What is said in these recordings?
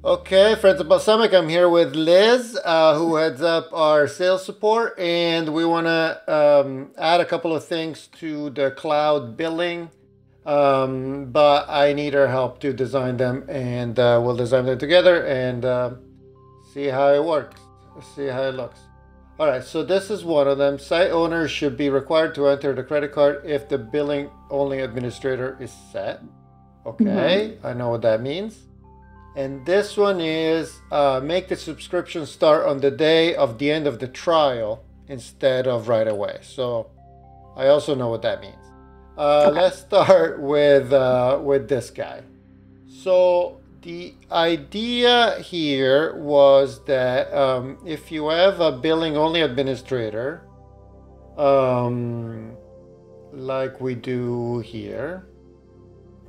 Okay, friends of Balsamiq, I'm here with Liz, who heads up our sales support, and we want to add a couple of things to the cloud billing, but I need her help to design them, and we'll design them together and see how it works, see how it looks. All right, so this is one of them. Site owners should be required to enter the credit card if the billing only administrator is set. Okay, I know what that means. And this one is make the subscription start on the day of the end of the trial instead of right away. So I also know what that means. Let's start with this guy. So the idea here was that if you have a billing only administrator, like we do here,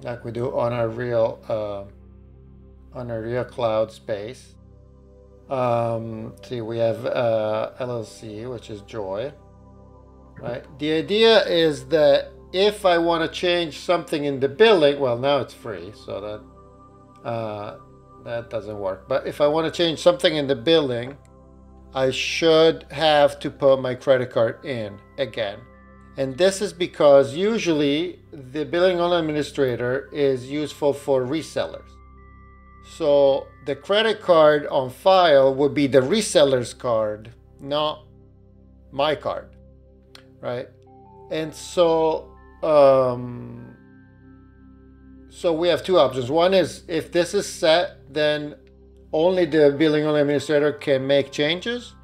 like we do on our real cloud space. See, we have LLC, which is Joy, right? The idea is that if I want to change something in the billing, well, now it's free, so that doesn't work. But if I want to change something in the billing, I should have to put my credit card in again. And this is because usually the billing only administrator is useful for resellers. So the credit card on file would be the reseller's card, not my card, right? And so so we have two options. One is if this is set, then only the billing only administrator can make changes,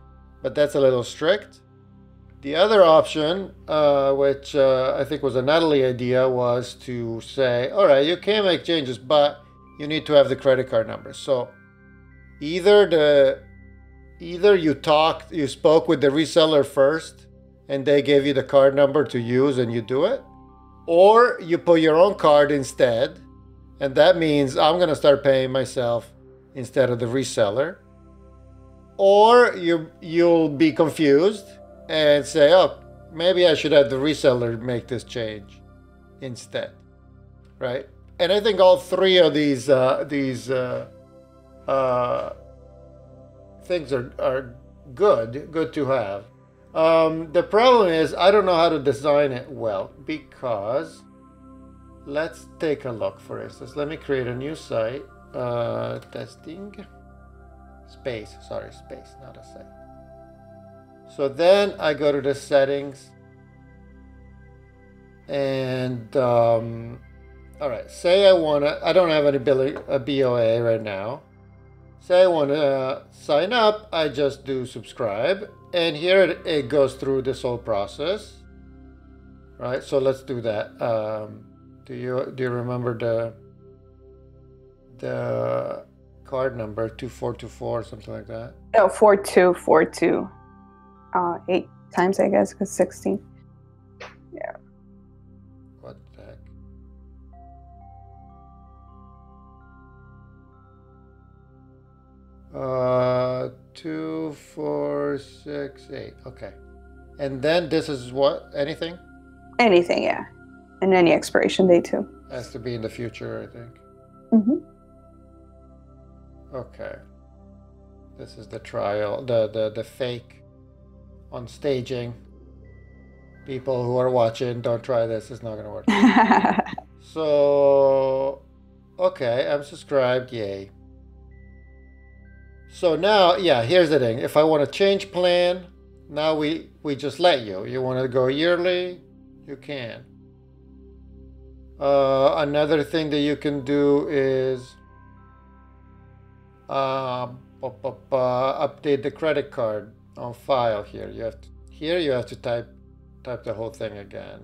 but that's a little strict. The other option, which I think was a Natalie idea, was to say, all right, you can make changes, but you need to have the credit card number. So either you spoke with the reseller first and they gave you the card number to use and you do it, or you put your own card instead, and that means I'm going to start paying myself instead of the reseller. Or you'll be confused and say, oh, maybe I should have the reseller make this change instead, right? And I think all three of these things are good to have. The problem is I don't know how to design it well, because let's take a look. For instance, let me create a new site. Testing space, not a site. So then I go to the settings, and all right, say I don't have any BOA right now. Say I want to sign up, I just do subscribe, and here it goes through this whole process, right? So let's do that. Do you remember the card number? 2424, something like that? No, 4242. 8 times, I guess, because 16. Yeah. What the heck? Uh, 2468. Okay. And then this is what? Anything? Anything, yeah. And any expiration date too. Has to be in the future, I think. Okay. This is the trial, the fake on staging. People who are watching, don't try this. It's not going to work. So, okay, I'm subscribed. Yay. So now, yeah, here's the thing. If I want to change plan, now we just let you. You want to go yearly? You can. Another thing that you can do is update the credit card on file here. You have to type the whole thing again.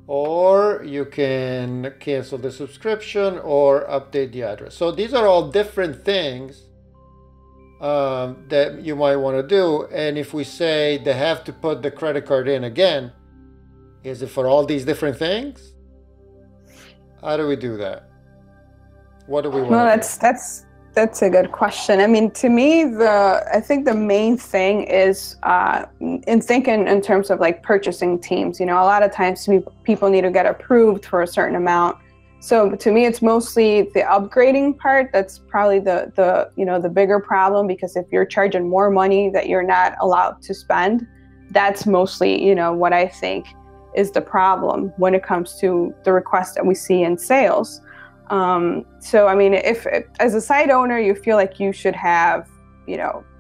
Or you can cancel the subscription or update the address. So these are all different things that you might want to do. And if we say they have to put the credit card in again, is it for all these different things? How do we do that? What do we want? Well, that's a good question. I mean, to me, I think the main thing is in thinking in terms of like purchasing teams. You know, a lot of times people need to get approved for a certain amount. So to me, it's mostly the upgrading part. That's probably the bigger problem, because if you're charging more money that you're not allowed to spend, that's mostly, what I think is the problem when it comes to the requests that we see in sales. So, I mean, if as a site owner, you feel like you should have,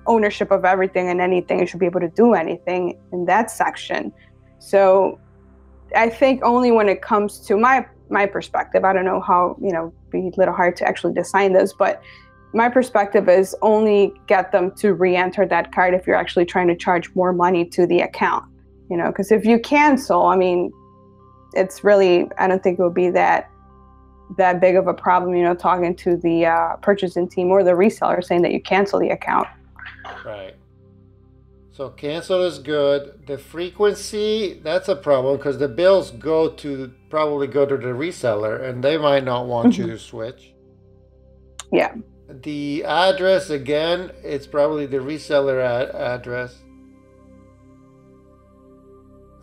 ownership of everything and anything, you should be able to do anything in that section. So I think only when it comes to my perspective, I don't know how, be a little hard to actually design this, but my perspective is only get them to re-enter that card if you're actually trying to charge more money to the account, because if you cancel, I mean, it's really, I don't think it would be that big of a problem, talking to the purchasing team or the reseller saying that you cancel the account. Right. So cancel is good. The frequency, that's a problem, because the bills probably go to the reseller, and they might not want you to switch. Yeah. The address, again, it's probably the reseller address.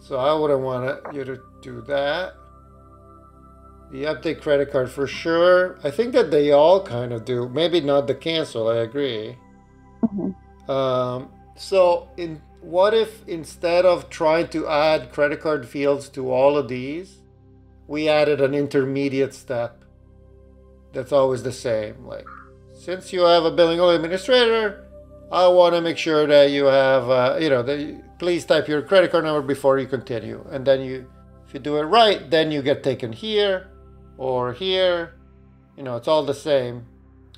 So I wouldn't want you to do that. The update credit card for sure. I think that they all kind of do. Maybe not the cancel, I agree. So what if instead of trying to add credit card fields to all of these, we added an intermediate step that's always the same? Like, since you have a billing only administrator, I want to make sure that you have, please type your credit card number before you continue. And then if you do it right, then you get taken here or here. It's all the same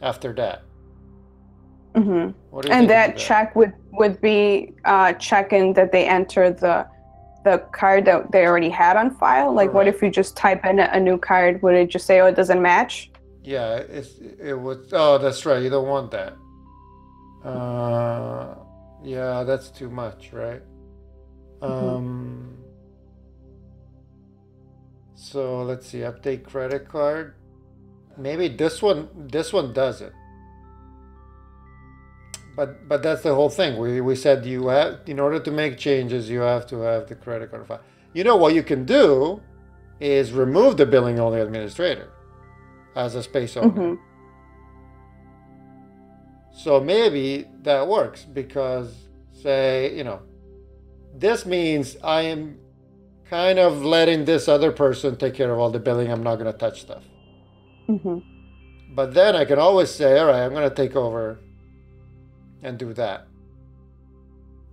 after that. And that check would be checking that they enter the card that they already had on file. Like, what if you just type in a new card? Would it just say, oh, it doesn't match? Yeah, it would. Oh, that's right. You don't want that. Yeah, that's too much, right? So let's see. Update credit card. Maybe this one does it. But that's the whole thing. We said you have, in order to make changes, you have to have the credit card file. What you can do is remove the billing only administrator as a space owner. So maybe that works, because say, this means I am kind of letting this other person take care of all the billing. I'm not going to touch stuff. But then I can always say, all right, I'm going to take over and do that.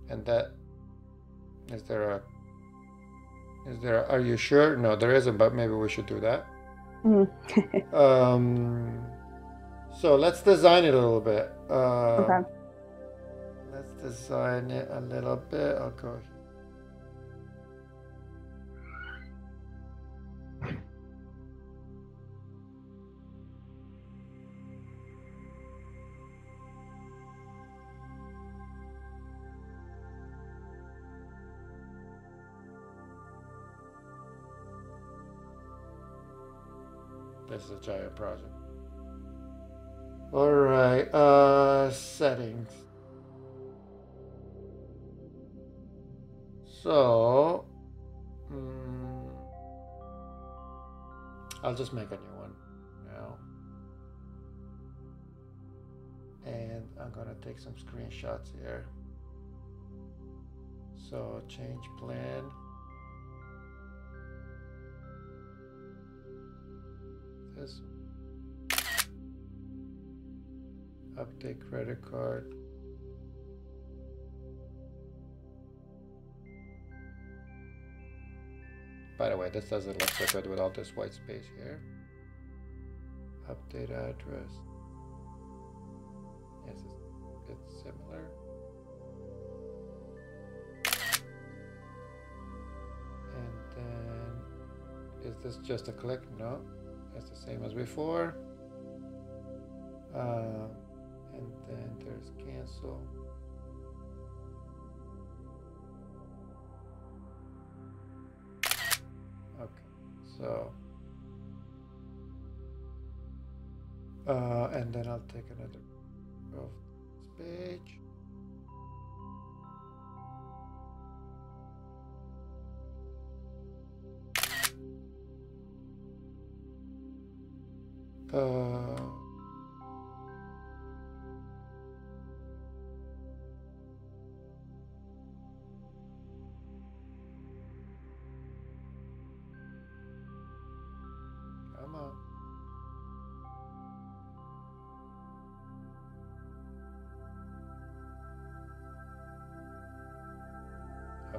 And that, are you sure? No, there isn't, but maybe we should do that. So let's design it a little bit. Okay. Let's design it a little bit. I'll go here. This is a giant project. All right, settings. So, I'll just make a new one now. And I'm gonna take some screenshots here. So, change plan. This update credit card. By the way, this doesn't look so good with all this white space here. Update address. Yes, it's similar. And then, is this just a click? No. It's the same as before. And then there's cancel. Okay, so and then I'll take another of this page.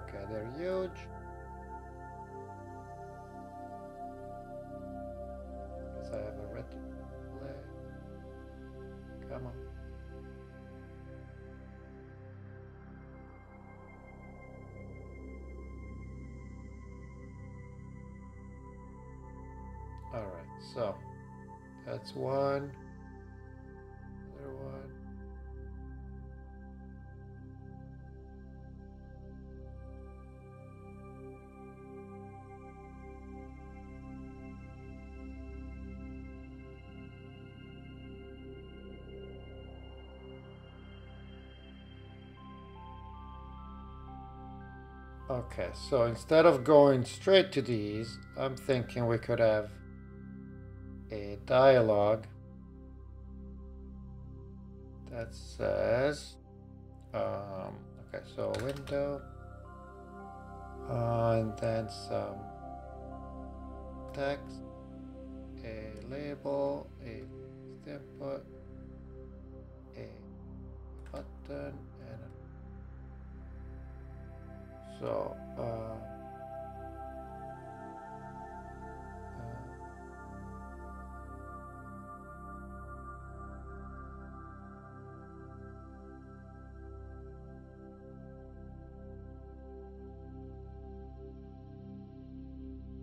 Okay, they're huge. Guess I have a red display. Come on. All right, so that's one. Other one. Okay, so instead of going straight to these, I'm thinking we could have a dialogue that says, okay, so a window, and then some text, a label, a input, a button, and so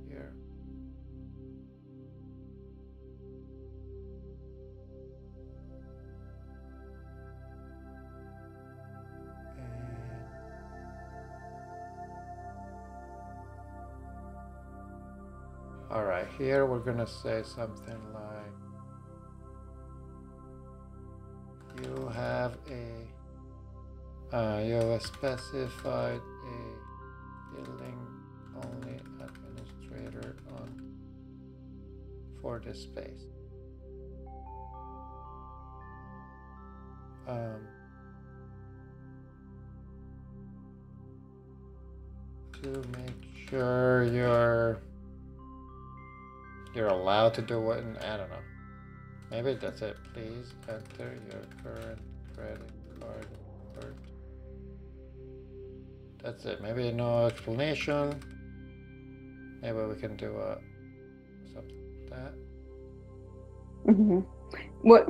here. All right, here we're gonna say something like, you have specified a building only administrator on for this space. To make sure you're allowed to do it, and I don't know. Maybe that's it. Please enter your current credit card number. That's it. Maybe no explanation. Maybe we can do something like that. Mm-hmm.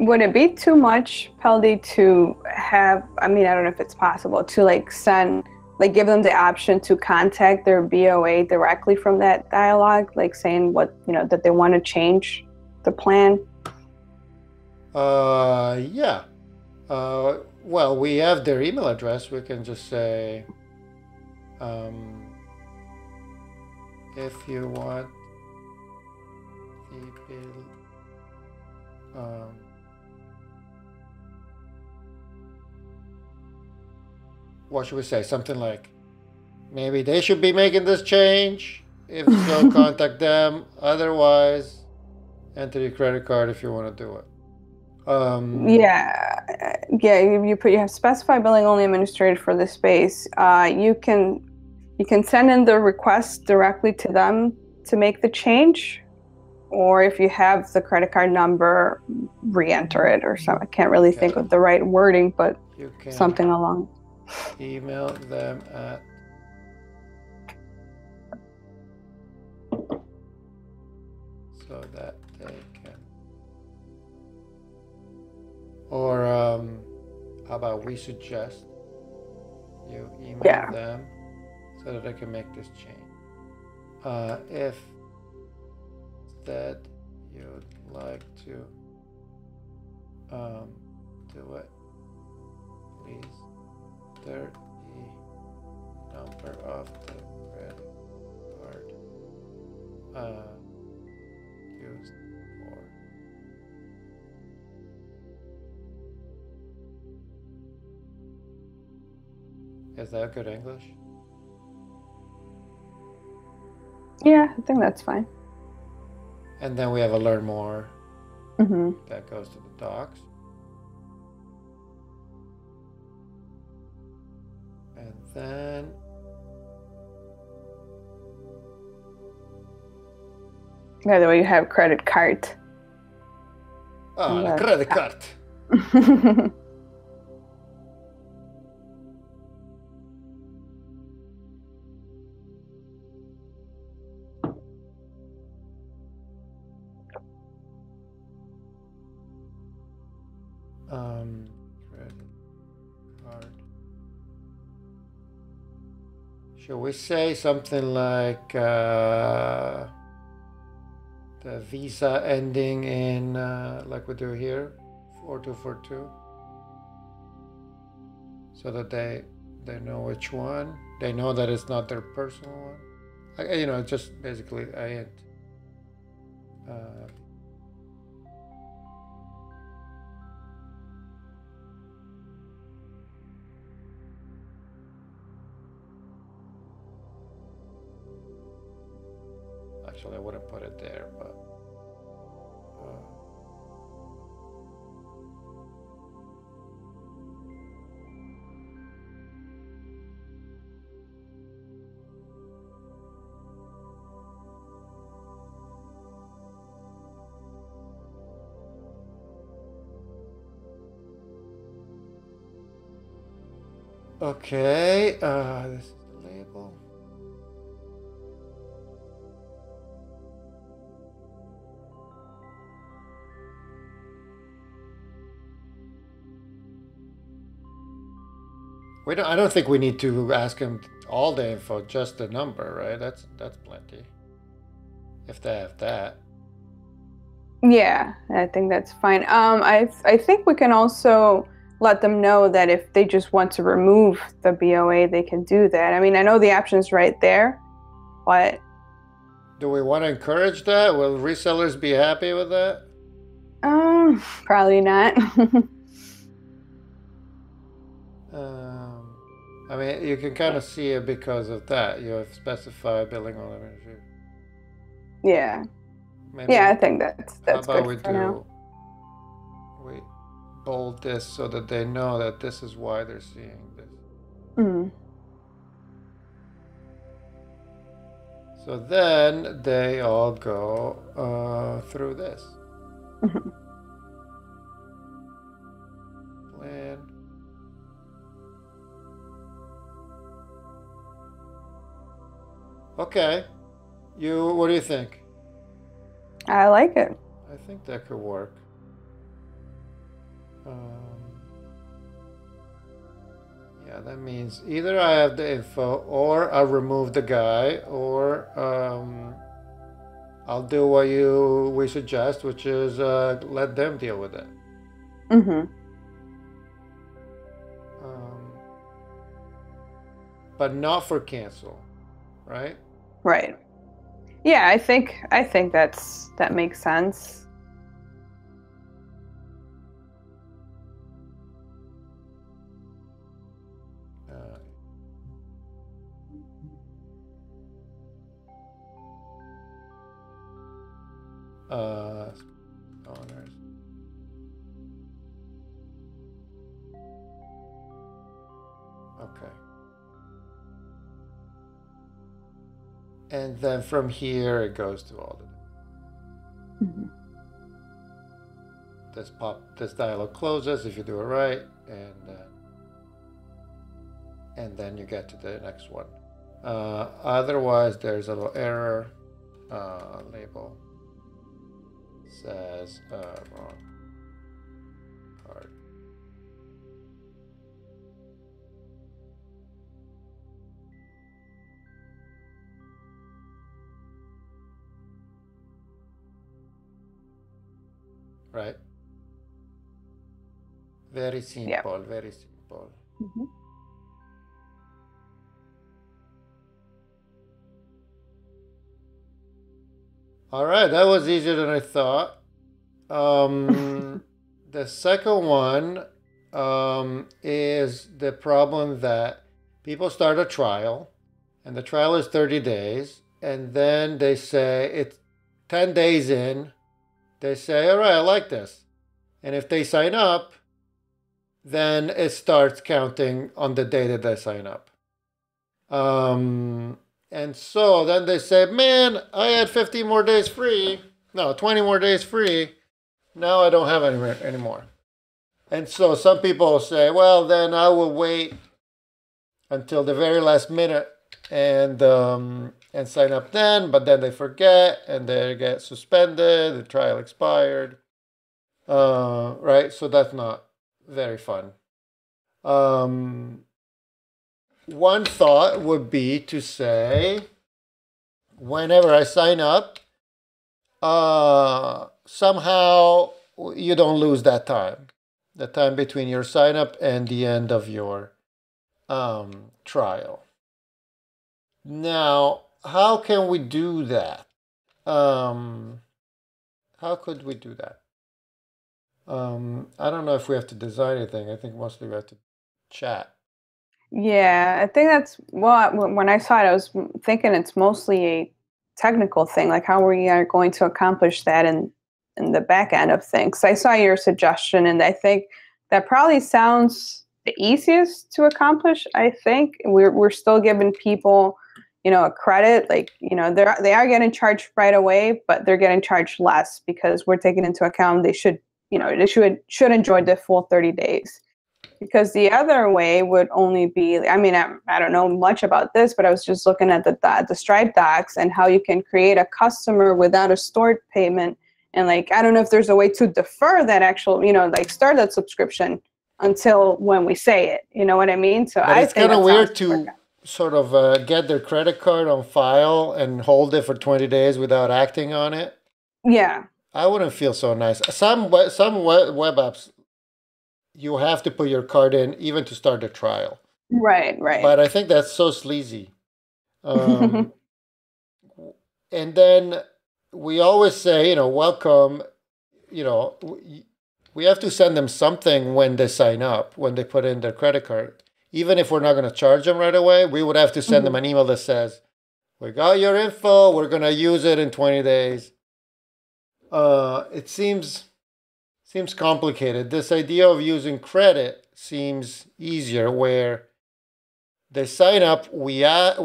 Would it be too much, Peldi, to have, I mean, I don't know if it's possible to give them the option to contact their BOA directly from that dialogue, like saying that they want to change the plan? Yeah. Well, we have their email address. We can just say, if you want the bill, what should we say? Something like, maybe they should be making this change. If so, contact them. Otherwise, enter your credit card if you want to do it. You have specified billing only administrated for this space. You can send in the request directly to them to make the change, or if you have the credit card number, re-enter it or something. I can't really think of the right wording, but you can something along. Email them at so that they can, or how about we suggest you email them so that they can make this change. If instead you'd like to do it, please enter the number of the credit card used for. Is that good English? Yeah, I think that's fine. And then we have a learn more. Mm-hmm. That goes to the docs. And then by the way, you have credit card. Oh, credit card. Credit card. Should we say something like the Visa ending in like we do here, 4242, so that they know which one. They know that it's not their personal one. You know, just basically a hint. Actually, I wouldn't put it there, but okay. This is the label. I don't think we need to ask him all the info, just the number, right? That's plenty. If they have that. Yeah, I think that's fine. I think we can also let them know that if they just want to remove the BOA, they can do that. I mean, I know the option's right there, but do we want to encourage that? Will resellers be happy with that? Probably not. I mean, you can kind of see it because of that. You have specified billing on energy. Yeah. Maybe, yeah, I think that's how about good for now. We bold this so that they know that this is why they're seeing this. So then they all go through this. Plan. Okay. What do you think? I like it. I think that could work. Yeah, that means either I have the info, or I'll remove the guy, or I'll do what we suggest, which is let them deal with it. But not for cancel, right? Right. Yeah, I think that makes sense. Owners. Okay. And then from here it goes to all the this dialog closes if you do it right, and then you get to the next one. Otherwise there's a little error label says wrong card. Right. Very simple. Yep. Very simple. All right, that was easier than I thought. The second one is the problem that people start a trial, and the trial is 30 days, and then they say it's 10 days in, they say, all right, I like this. And if they sign up, then it starts counting on the day that they sign up. And so then they say, man, I had 50 more days free. No, 20 more days free. Now I don't have any anymore. And so some people say, well, then I will wait until the very last minute and sign up then. But then they forget and they get suspended. The trial expired. Right? So that's not very fun. Um, one thought would be to say, whenever I sign up, somehow you don't lose that time, the time between your sign up and the end of your trial. Now, how can we do that? How could we do that? I don't know if we have to design anything. I think mostly we have to chat. Yeah, I think that's well. When I saw it, I was thinking it's mostly a technical thing, like how we are going to accomplish that in the back end of things. I saw your suggestion, and I think that probably sounds the easiest to accomplish. I think we're still giving people, a credit. Like they are getting charged right away, but they're getting charged less because we're taking into account they should, they should enjoy the full 30 days. Because the other way would only be, I mean, I don't know much about this, but I was just looking at the Stripe docs and how you can create a customer without a stored payment. And like, I don't know if there's a way to defer that actual, like start that subscription until when we say it. You know what I mean? So But I it's think kind of that sounds weird perfect. to sort of get their credit card on file and hold it for 20 days without acting on it. Yeah. I wouldn't feel so nice. Some web apps, you have to put your card in even to start the trial. Right, right. But I think that's so sleazy. Um, and then we always say, welcome, we have to send them something when they sign up, when they put in their credit card. Even if we're not going to charge them right away, we would have to send them an email that says, we got your info, we're going to use it in 20 days. It seems complicated. This idea of using credit seems easier, where they sign up, we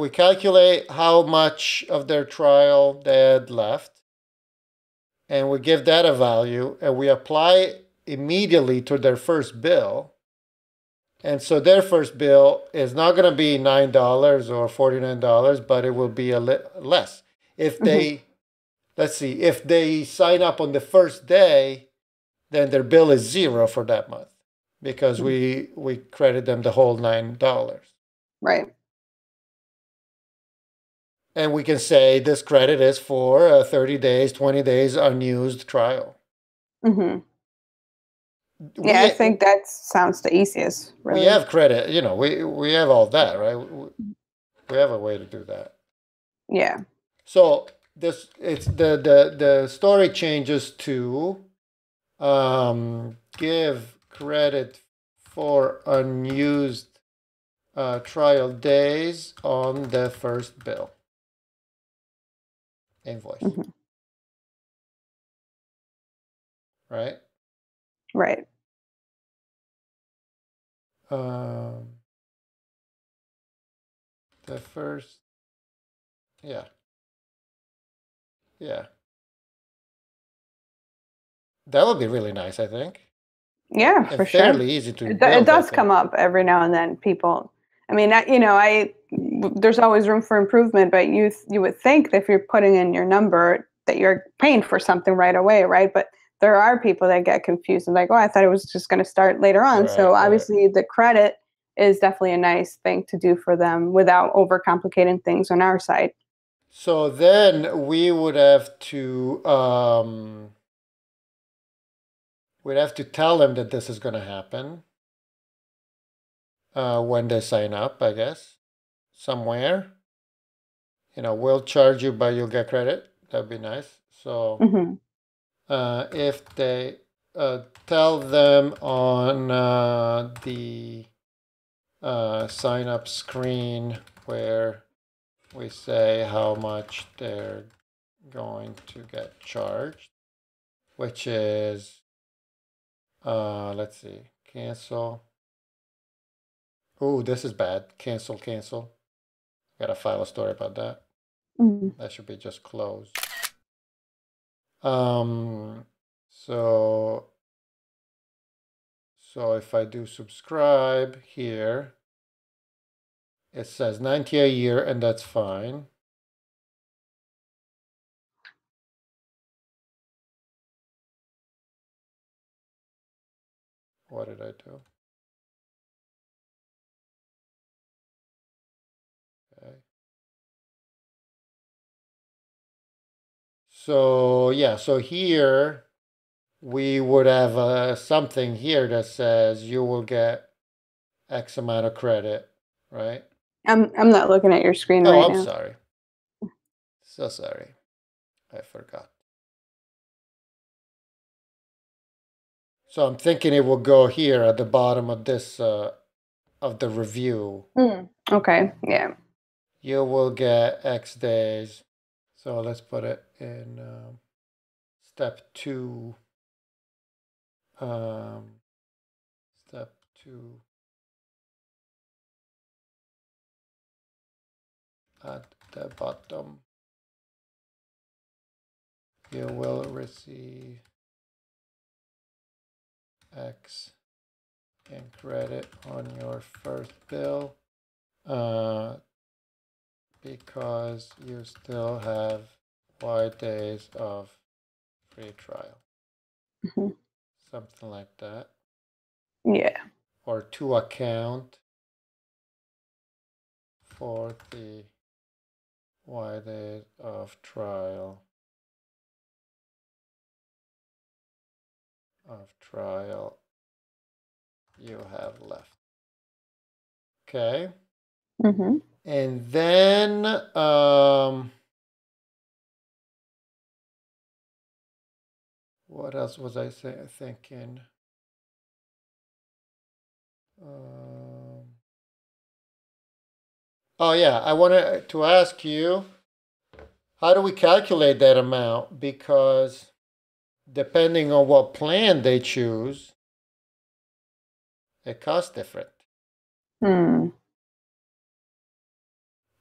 calculate how much of their trial they had left, and we give that a value, and we apply immediately to their first bill. And so their first bill is not going to be $9 or $49, but it will be less. If they, let's see, if they sign up on the first day, then their bill is zero for that month because we credit them the whole $9. Right. And we can say this credit is for 30 days, 20 days unused trial. Yeah, I think that sounds the easiest, really. We have credit, we have all that, right? We have a way to do that. Yeah. So it's the story changes to give credit for unused trial days on the first bill invoice. Right? Right. The first, yeah. That would be really nice, I think. Yeah, and for sure. fairly easy to build. It does come up every now and then. People, I mean, there's always room for improvement, but you would think that if you're putting in your number that you're paying for something right away, right? But there are people that get confused and like, oh, I thought it was just going to start later on. Right, so obviously the credit is definitely a nice thing to do for them without overcomplicating things on our side. So then we would have to tell them that this is going to happen when they sign up, I guess, somewhere. We'll charge you, but you'll get credit. That'd be nice. So if they tell them on the sign up screen where we say how much they're going to get charged, which is, let's see, cancel. Ooh, this is bad. Cancel. Gotta file a story about that. That should be just close. So if I do subscribe here, it says 90 a year, and that's fine. What did I do? Okay. So yeah, so here we would have something here that says you will get X amount of credit, right? I'm not looking at your screen Oh, right I'm now. sorry. So sorry. I forgot. So I'm thinking it will go here at the bottom of this of the review. Okay, yeah. You will get X days. So let's put it in step 2. Step 2 at the bottom. You will receive X in credit on your first bill because you still have Y days of free trial. Mhm. Something like that. Yeah. Or to account for the Y days of trial you have left. Okay. Mm-hmm. And then what else was I thinking? Oh yeah, I wanted to ask you, how do we calculate that amount? Because depending on what plan they choose, it costs different. Hmm.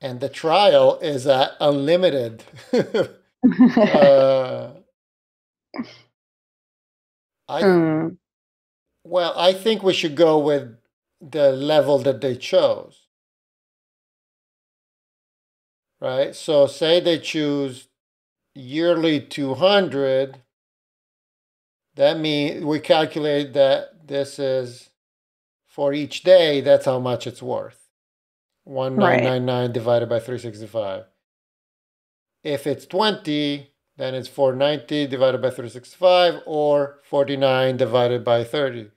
And the trial is at unlimited. Well, I think we should go with the level that they chose. Right? So say they choose yearly 200, that means we calculate that this is for each day, that's how much it's worth. 1999 divided by 365. If it's 20, then it's 490 divided by 365 or 49 divided by 30.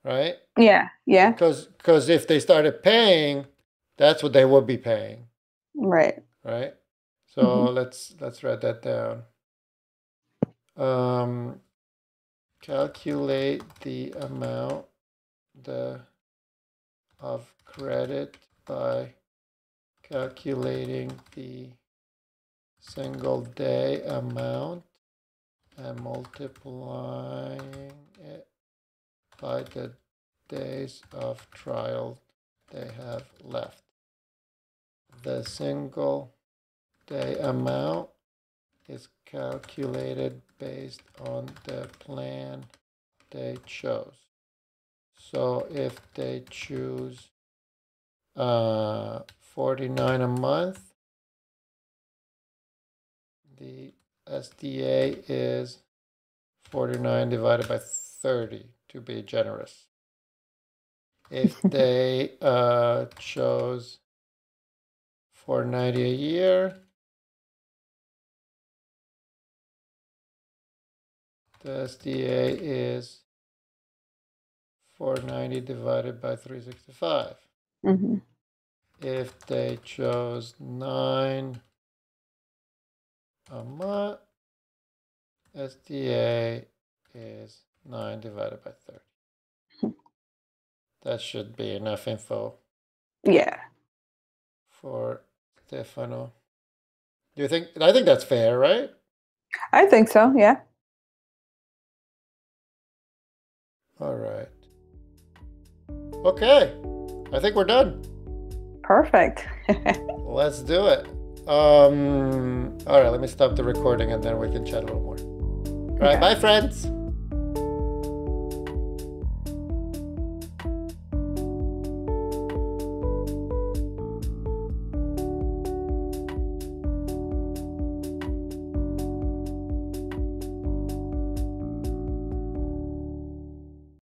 Right? Yeah, yeah. Because if they started paying, that's what they would be paying. Right. Right? So let's write that down. Calculate the amount of credit by calculating the single day amount and multiplying it by the days of trial they have left. The single day amount is calculated based on the plan they chose. So if they choose 49 a month, the SDA is 49 divided by 30 to be generous. If they chose 490 a year, the SDA is 490 divided by 365. If they chose 9 a month, SDA is 9 divided by 30. That should be enough info. Yeah. For Stefano. Do you think? I think that's fair, right? I think so, yeah. All right. Okay. I think we're done. Perfect. Let's do it. All right, let me stop the recording and then we can chat a little more. All right, bye, friends.